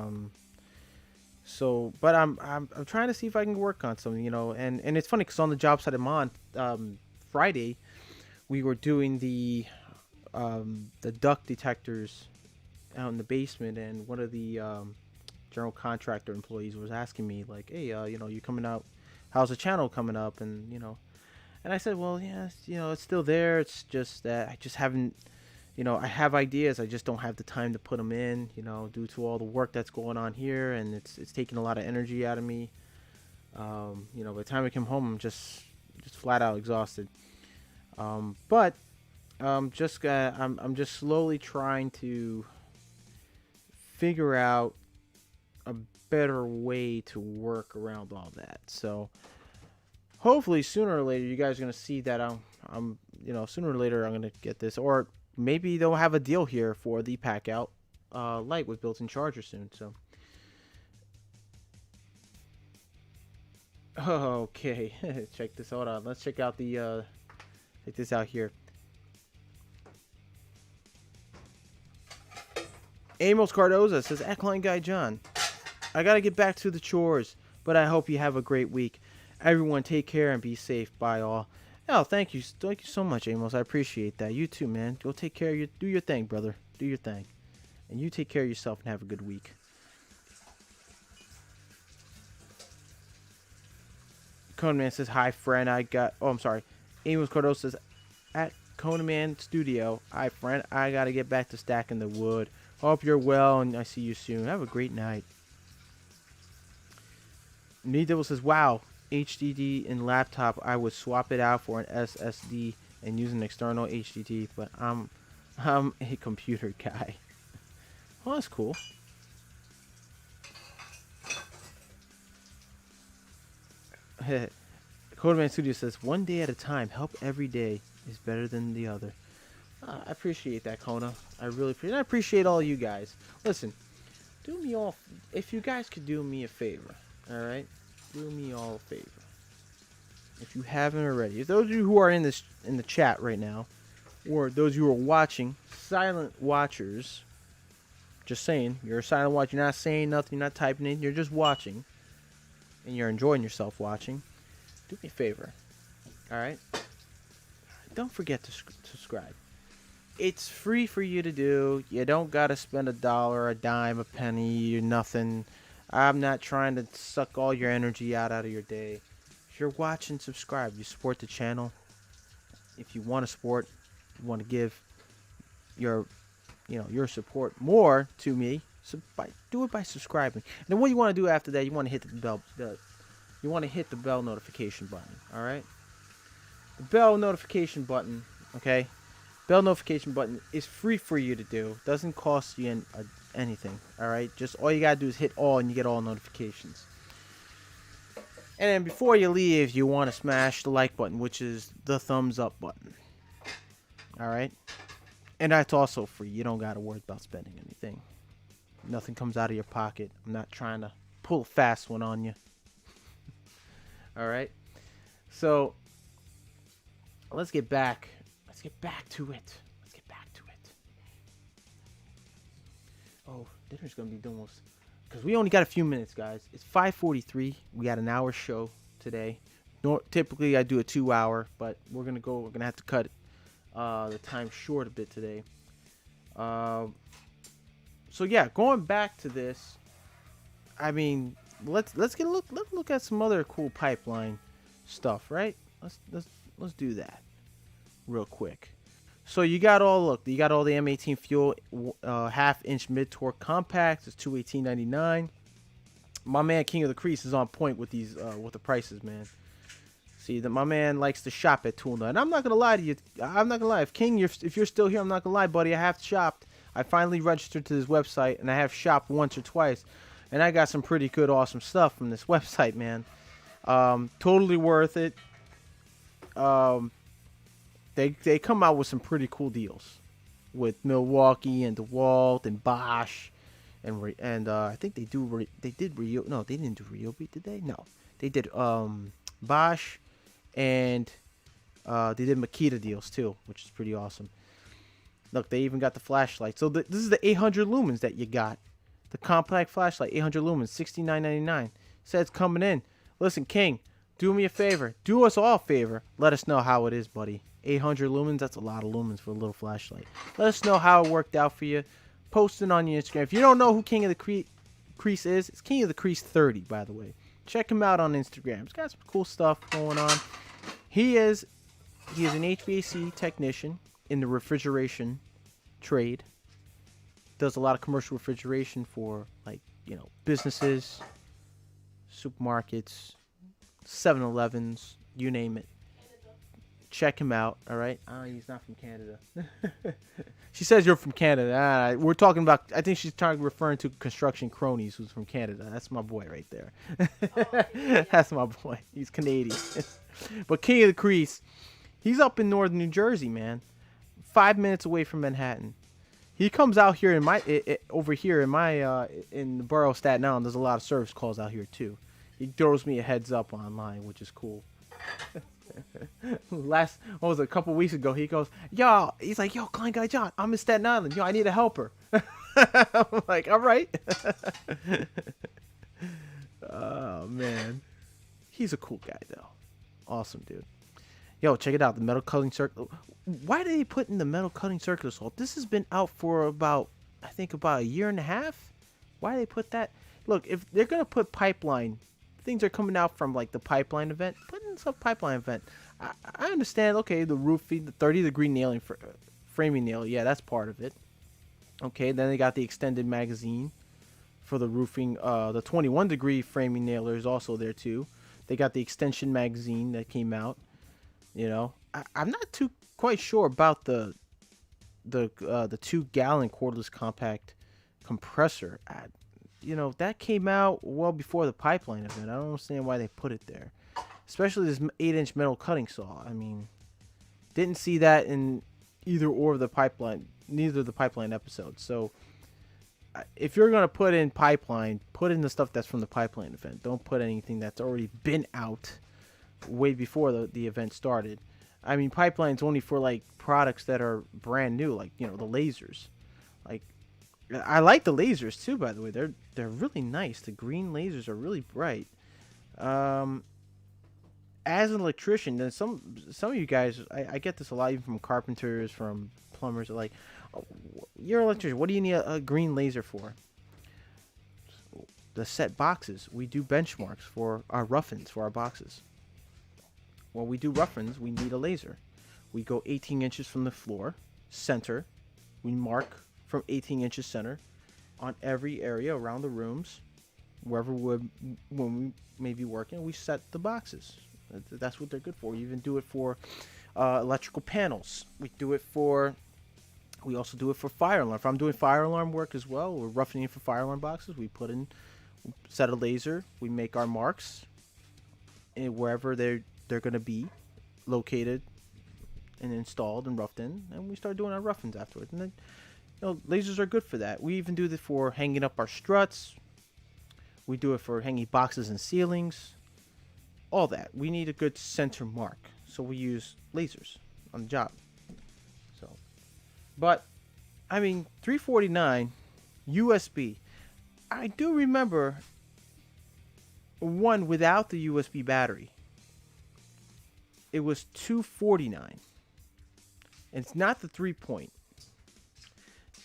I'm trying to see if I can work on something, and it's funny because on the job site I'm on, Friday, we were doing the duct detectors out in the basement, and one of the general contractor employees was asking me like, hey, you coming out? How's the channel coming up? And and I said, well, yeah, it's still there. It's just that I just haven't, I have ideas. I just don't have the time to put them in, due to all the work that's going on here, and it's taking a lot of energy out of me. By the time I come home, I'm just flat out exhausted. But I'm just slowly trying to figure out a better way to work around all that. So hopefully sooner or later you guys are gonna see that I'm sooner or later I'm gonna get this, or maybe they'll have a deal here for the pack out light with built-in charger soon. So okay, check this out. Let's check out the check this out here. Amos Cardoza says, Eckline Guy John, I gotta get back to the chores, but I hope you have a great week. Everyone take care and be safe. Bye all. Oh, thank you so much, Amos. I appreciate that. You too, man. Go take care of do your thing, brother. Do your thing. And you take care of yourself and have a good week. Conan says, hi friend, I'm sorry. Amos Cardoza says, at Conan Studio, hi friend, I gotta get back to stacking the wood. Hope you're well and I see you soon. Have a great night. Needle says, wow, HDD in laptop, I would swap it out for an SSD and use an external HDD, but I'm a computer guy. Well, that's cool. Codeman Studio says, one day at a time, help every day is better than the other. I appreciate that, Kona. I really appreciate it. I appreciate all you guys. Listen, do me all, if you guys could do me a favor, alright? Do me all a favor. If you haven't already. If those of you who are in the chat right now, or those of you who are watching, silent watchers, just saying, you're a silent watcher, you're not saying nothing, you're not typing in, you're just watching, and you're enjoying yourself watching, do me a favor, alright? Don't forget to subscribe. It's free for you to do. You don't gotta spend $1, a dime, a penny, or nothing. I'm not trying to suck all your energy out of your day. If you're watching, subscribe. You support the channel. If you want to support, you want to give your support more to me, do it by subscribing. And then what you want to do after that, you want to hit the bell. You want to hit the bell notification button. All right. The bell notification button. Okay. Bell notification button is free for you to do. Doesn't cost you anything. All right. Just all you gotta do is hit all, and you get all notifications. And then before you leave, you want to smash the like button, which is the thumbs up button. All right. And that's also free. You don't gotta worry about spending anything. Nothing comes out of your pocket. I'm not trying to pull a fast one on you. All right. So let's get back. Let's get back to it. Let's get back to it. Oh, dinner's gonna be almost, because we only got a few minutes, guys. It's 5:43. We got an hour show today. Typically, I do a 2-hour, but we're gonna have to cut the time short a bit today. So yeah, going back to this. I mean, let's look at some other cool pipeline stuff, right? Let's do that real quick. So you got all the M18 fuel half-inch mid-torque compacts. It's $218.99. My man King of the Crease is on point with these with the prices, man. See that my man likes to shop at Tool Nut. And I'm not gonna lie to you. I'm not gonna lie. If King, if you're still here, I'm not gonna lie, buddy. I have shopped. I finally registered to this website, and I have shopped once or twice, and I got some pretty good, awesome stuff from this website, man. Totally worth it. They come out with some pretty cool deals with Milwaukee and DeWalt and Bosch and I think they did Ryobi. No, they didn't do Ryobi, did they? No, they did Bosch and they did Makita deals too, which is pretty awesome. Look, they even got the flashlight. So this is the 800 lumens that you got. The compact flashlight, 800 lumens, $69.99. Says coming in. Listen, King, do me a favor. Do us all a favor. Let us know how it is, buddy. 800 lumens, that's a lot of lumens for a little flashlight. Let us know how it worked out for you. Post it on your Instagram. If you don't know who King of the Crease is. It's King of the Crease 30, by the way. Check him out on Instagram. He's got some cool stuff going on. He is an HVAC technician in the refrigeration trade. Does a lot of commercial refrigeration for, like, businesses, supermarkets, 7-Elevens, you name it. Check him out, all right? He's not from Canada. She says you're from Canada. We're talking about, I think she's referring to Construction Cronies, who's from Canada. That's my boy right there. That's my boy. He's Canadian. But King of the Crease, he's up in northern New Jersey, man. 5 minutes away from Manhattan. He comes out here in in the borough of Staten Island. There's a lot of service calls out here too. He throws me a heads up online, which is cool. What was it, a couple weeks ago, he goes, he's like, Klein Guy John, I'm in Staten Island. I need a helper. I'm like, all right. Oh, man. He's a cool guy, though. Awesome, dude. Check it out. The metal cutting circle. Why did he put in the metal cutting circular saw? This has been out for about a year and a half. Why did they put that? Look, if they're going to put pipeline, things are coming out from, like, the pipeline event. Put in some pipeline event. I understand, okay, the roofing, the 30-degree nailing, framing nail. Yeah, that's part of it. Okay, then they got the extended magazine for the roofing. The 21-degree framing nailer is also there, too. They got the extension magazine that came out. I'm not too quite sure about the 2-gallon cordless compact compressor. That came out well before the pipeline event. I don't understand why they put it there, especially this 8-inch metal cutting saw. I mean, didn't see that in neither of the pipeline episodes. So if you're gonna put in pipeline, put in the stuff that's from the pipeline event. Don't put anything that's already been out way before the event started. I mean, pipeline's only for, like, products that are brand new, like, the lasers. Like, I like the lasers too, by the way. They're really nice. The green lasers are really bright. As an electrician, then some of you guys, I get this a lot, even from carpenters, from plumbers, like, you're an electrician, what do you need a green laser for? The set boxes. We do benchmarks for our rough-ins, for our boxes. When we do rough-ins, we need a laser. We go 18 inches from the floor, center. We mark from 18 inches center on every area around the rooms, wherever when we may be working. We set the boxes. That's what they're good for. We even do it for electrical panels. We also do it for fire alarm. If I'm doing fire alarm work as well, we're roughing in for fire alarm boxes. We set a laser. We make our marks, and wherever they're going to be located and installed and roughed in, and we start doing our rough-ins afterwards. And then, lasers are good for that. We even do it for hanging up our struts. We do it for hanging boxes and ceilings. All that. We need a good center mark, so we use lasers on the job. But, I mean, 349 USB. I do remember one without the USB battery. It was $249. And it's not the 3-point.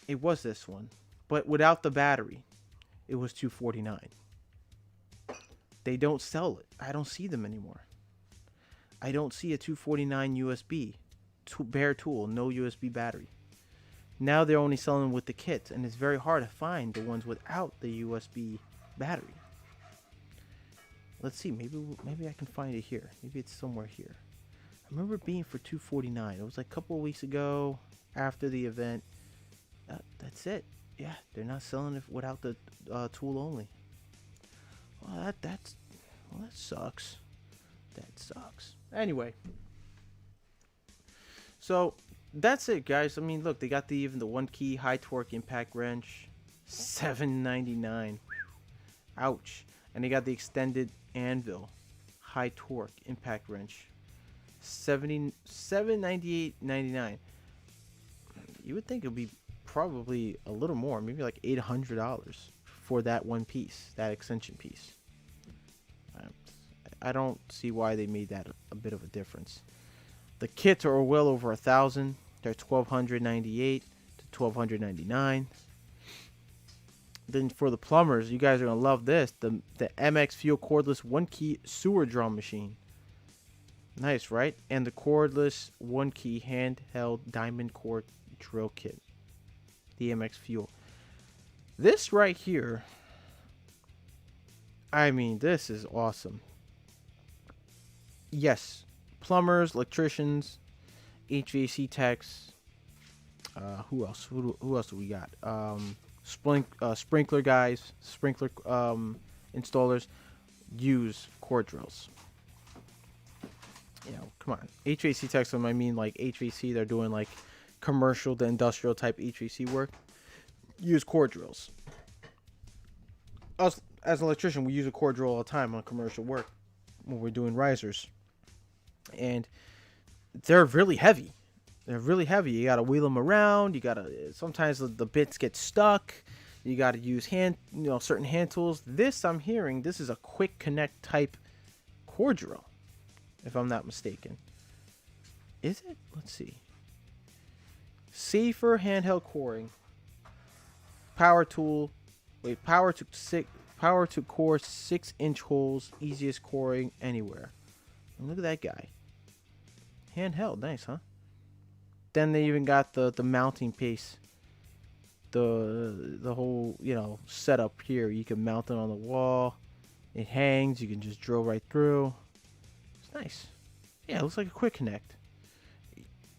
It was this one, but without the battery, it was $249. They don't sell it. I don't see them anymore. I don't see a 249 USB bare tool, no USB battery. Now they're only selling with the kits, and it's very hard to find the ones without the USB battery. Let's see, maybe I can find it here. Maybe it's somewhere here. I remember it being for $249. It was like a couple of weeks ago after the event. That's it. Yeah, they're not selling it without the tool only. Well, that sucks. That sucks. Anyway, so that's it, guys. I mean, look, they got even the 1-key high torque impact wrench, $7.99. Ouch. And they got the extended anvil high torque impact wrench, $78.99. You would think it would be probably a little more, maybe like $800 for that one piece, that extension piece. I don't see why they made that a bit of a difference. The kits are well over $1,000. They're $1,298 to $1,299. Then for the plumbers, you guys are gonna love this. The MX Fuel cordless 1-key sewer drum machine. Nice, right? And the cordless 1-key handheld diamond core drill kit. The MX Fuel. This right here, I mean, this is awesome. Yes, plumbers, electricians, HVAC techs. Who else? Who else do we got? Sprinkler guys, sprinkler installers use core drills. You know, come on. HVAC techs, I mean like HVAC, they're doing like commercial to industrial type HVAC work. Use core drills. Us as an electrician, we use a core drill all the time on commercial work when we're doing risers, and they're really heavy. They're really heavy. You gotta wheel them around. You gotta sometimes the bits get stuck. You gotta use certain hand tools. This I'm hearing this is a quick connect type core drill, if I'm not mistaken. Is it? Let's see. Safer handheld coring. Power tool. Wait, power to core 6-inch holes. Easiest coring anywhere. And look at that guy. Handheld, nice, huh? Then they even got the mounting piece. The whole, setup here. You can mount it on the wall. It hangs. You can just drill right through. It's nice. Yeah, it looks like a quick connect.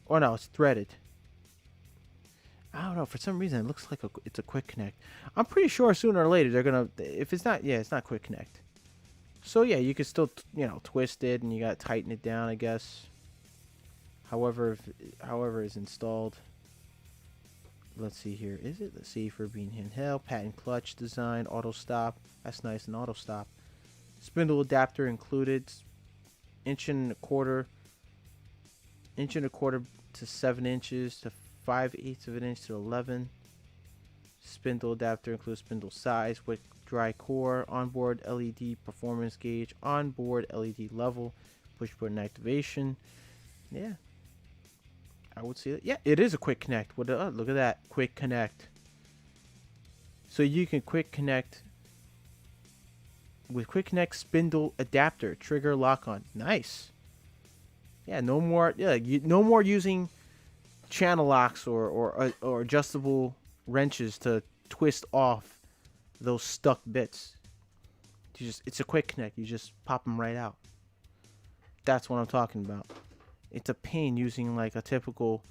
Oh no, it's threaded. I don't know. For some reason, it looks like it's a quick connect. I'm pretty sure sooner or later they're gonna. If it's not, it's not quick connect. So yeah, you can still twist it and you gotta tighten it down, I guess. However is installed. Let's see here. Is it? Let's see for being handheld. Patent clutch design. Auto stop. That's nice. An auto stop. Spindle adapter included. Inch and a quarter to 7 inches to 5/8 of an inch to 11. Spindle adapter includes spindle size, wick, dry core, onboard LED performance gauge, onboard LED level, push button activation. Yeah, I would say that. Yeah, it is a quick connect. Look at that, quick connect. So you can quick connect with quick connect spindle adapter, trigger lock on. Nice. Yeah, no more. Yeah, no more using channel locks or adjustable wrenches to twist off those stuck bits. It's a quick connect. You just pop them right out. That's what I'm talking about. It's a pain using like a typical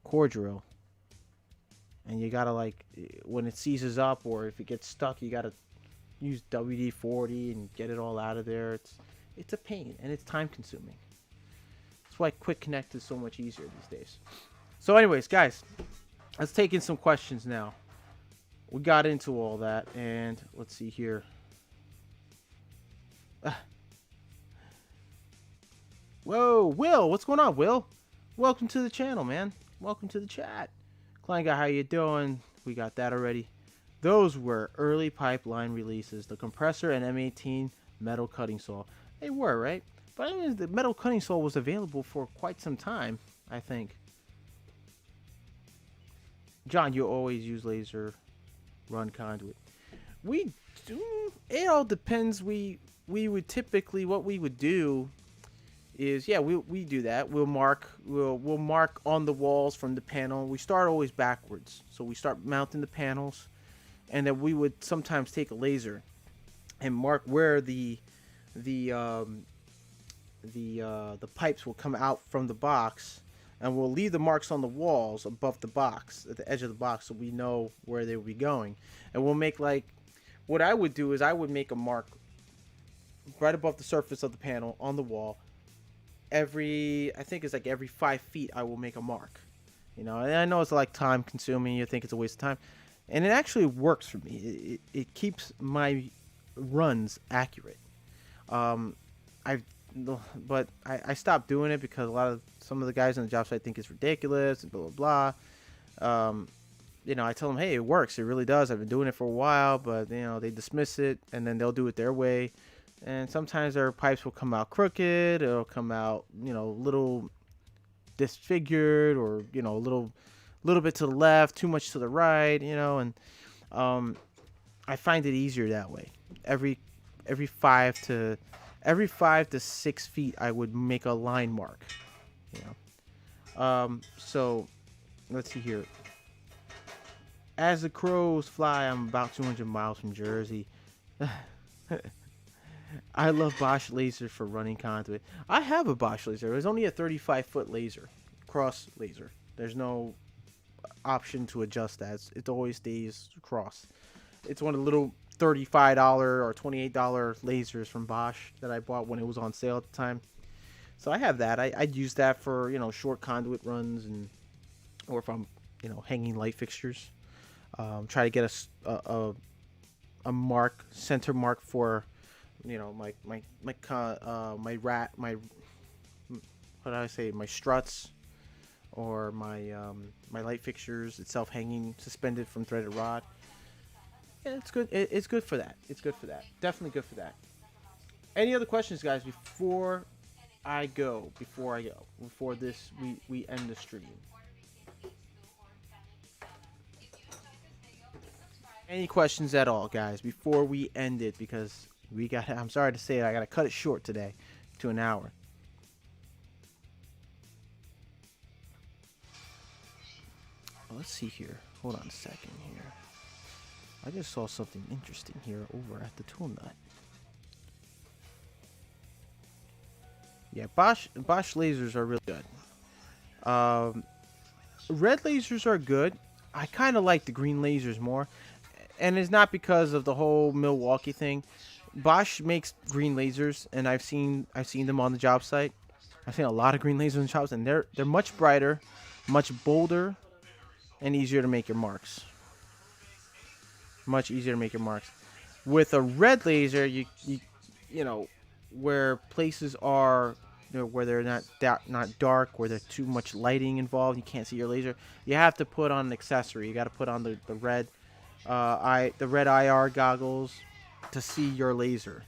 core drill, and you gotta when it seizes up or if it gets stuck, you gotta use WD-40 and get it all out of there. It's a pain and it's time consuming. That's why quick connect is so much easier these days. So anyways, guys, let's take in some questions now. We got into all that, and let's see here. Whoa, Will, what's going on, Will? Welcome to the channel, man. Welcome to the chat. Klein guy, how you doing? We got that already. Those were early pipeline releases. The compressor and M18 metal cutting saw. They were, right? But I mean, the metal cutting saw was available for quite some time, I think. John, you always use laser run conduit. We do. It all depends. We would typically, what we would do is, we do that. We'll mark on the walls from the panel. We start always backwards. So we start mounting the panels, and then we would sometimes take a laser and mark where the pipes will come out from the box, and we'll leave the marks on the walls above the box, at the edge of the box, so we know where they will be going. And we'll make what I would do is I would make a mark right above the surface of the panel on the wall. I think it's every 5 feet I will make a mark. And I know it's time consuming. You think it's a waste of time, and it actually works for me. It keeps my runs accurate. But I stopped doing it because some of the guys on the job site think it's ridiculous and blah blah blah. I tell them, hey, it works. It really does. I've been doing it for a while, but they dismiss it, and then they'll do it their way. And sometimes their pipes will come out crooked. It'll come out, a little disfigured, or a little bit to the left, too much to the right. And I find it easier that way. Every every 5 to 6 feet, I would make a line mark. You so let's see here. As the crows fly, I'm about 200 miles from Jersey. I love Bosch lasers for running conduit. I have a Bosch laser. It was only a 35-foot laser, cross laser. There's no option to adjust that. It always stays cross. It's one of the little $35 or $28 lasers from Bosch that I bought when it was on sale at the time. So I have that. I'd use that for short conduit runs or if I'm hanging light fixtures. Try to get a mark center mark for my rat my what do I say my struts or my light fixtures itself hanging suspended from threaded rod. Yeah, it's good. It's good for that. It's good for that. Definitely good for that. Any other questions, guys? Before this we end the stream. Any questions at all, guys, before we end it? Because I'm sorry to say it, I got to cut it short today to an hour. Well, let's see here. Hold on a second here. I just saw something interesting here over at the Tool Nut. Yeah, Bosch lasers are really good. Red lasers are good. I kind of like the green lasers more. And it's not because of the whole Milwaukee thing. Bosch makes green lasers, and I've seen them on the job site. I've seen a lot of green lasers on jobs, and they're much brighter, much bolder, and easier to make your marks. Much easier to make your marks. With a red laser, you where places are where they're not dark, where there's too much lighting involved, you can't see your laser. You have to put on an accessory. You got to put on the red. The red IR goggles to see your laser.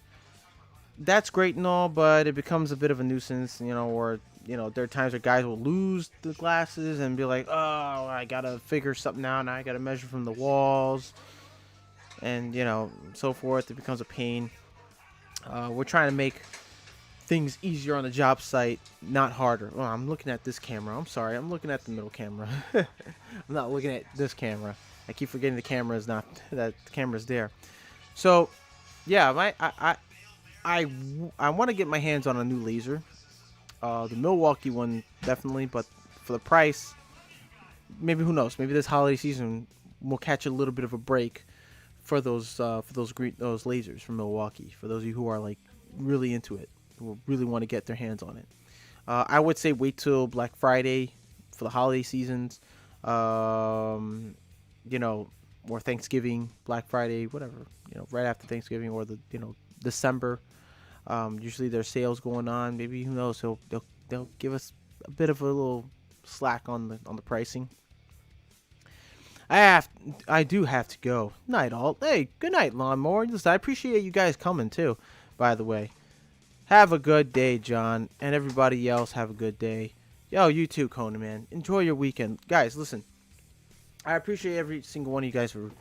That's great and all, but it becomes a bit of a nuisance, or there are times where guys will lose the glasses and be like, oh, I gotta figure something out now. I gotta measure from the walls, and so forth. It becomes a pain. We're trying to make things easier on the job site, not harder. Well, I'm looking at this camera. I'm sorry. I'm looking at the middle camera. I'm not looking at this camera. I keep forgetting the camera's there. So, yeah, I want to get my hands on a new laser. The Milwaukee one definitely, but for the price, maybe, who knows? Maybe this holiday season we'll catch a little bit of a break for those lasers from Milwaukee. For those of you who are like really into it, who really want to get their hands on it, I would say wait till Black Friday for the holiday seasons. Or Thanksgiving, Black Friday, whatever, right after Thanksgiving or December. Usually there's sales going on. Maybe, who knows, they'll give us a bit of a little slack on the pricing. I do have to go. Night all. Hey, good night, Lawnmower. Listen, I appreciate you guys coming too, by the way. Have a good day, John, and everybody else have a good day. Yo, you too, Conan, man. Enjoy your weekend. Guys, listen. I appreciate every single one of you guys for,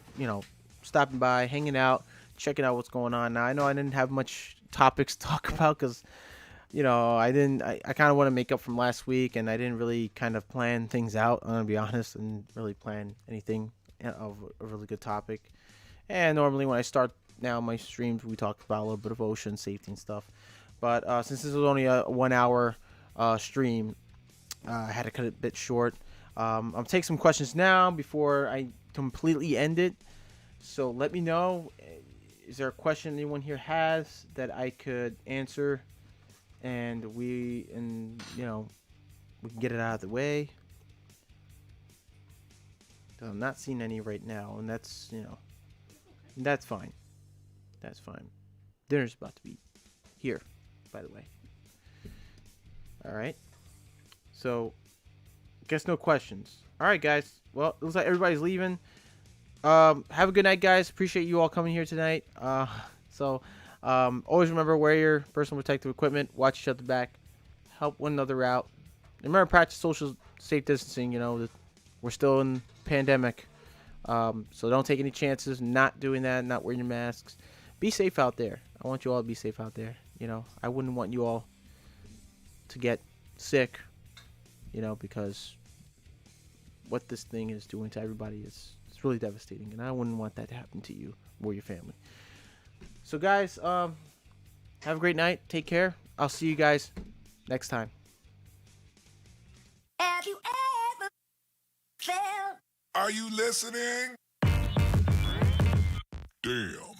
stopping by, hanging out, checking out what's going on. Now, I know I didn't have much topics to talk about because, I kind of want to make up from last week, and I didn't really kind of plan things out, I'm going to be honest, and really plan anything of a really good topic. And normally when I start now my streams, we talk about a little bit of ocean safety and stuff. But since this was only a 1 hour stream, I had to cut it a bit short. I'll take some questions now before I completely end it. So let me know. Is there a question anyone here has that I could answer, and we can get it out of the way? I'm not seeing any right now, and that's that's fine. That's fine. Dinner's about to be here, by the way. All right. So, guess no questions. All right, guys. Well, it looks like everybody's leaving. Have a good night, guys. Appreciate you all coming here tonight. Always remember, wear your personal protective equipment. Watch each other back. Help one another out. And remember, practice social safe distancing. We're still in pandemic. So don't take any chances. Not doing that. Not wearing your masks. Be safe out there. I want you all to be safe out there. I wouldn't want you all to get sick. Because what this thing is doing to everybody is it's really devastating, and I wouldn't want that to happen to you or your family. So, guys, have a great night. Take care. I'll see you guys next time. Have you ever felt? Are you listening? Damn.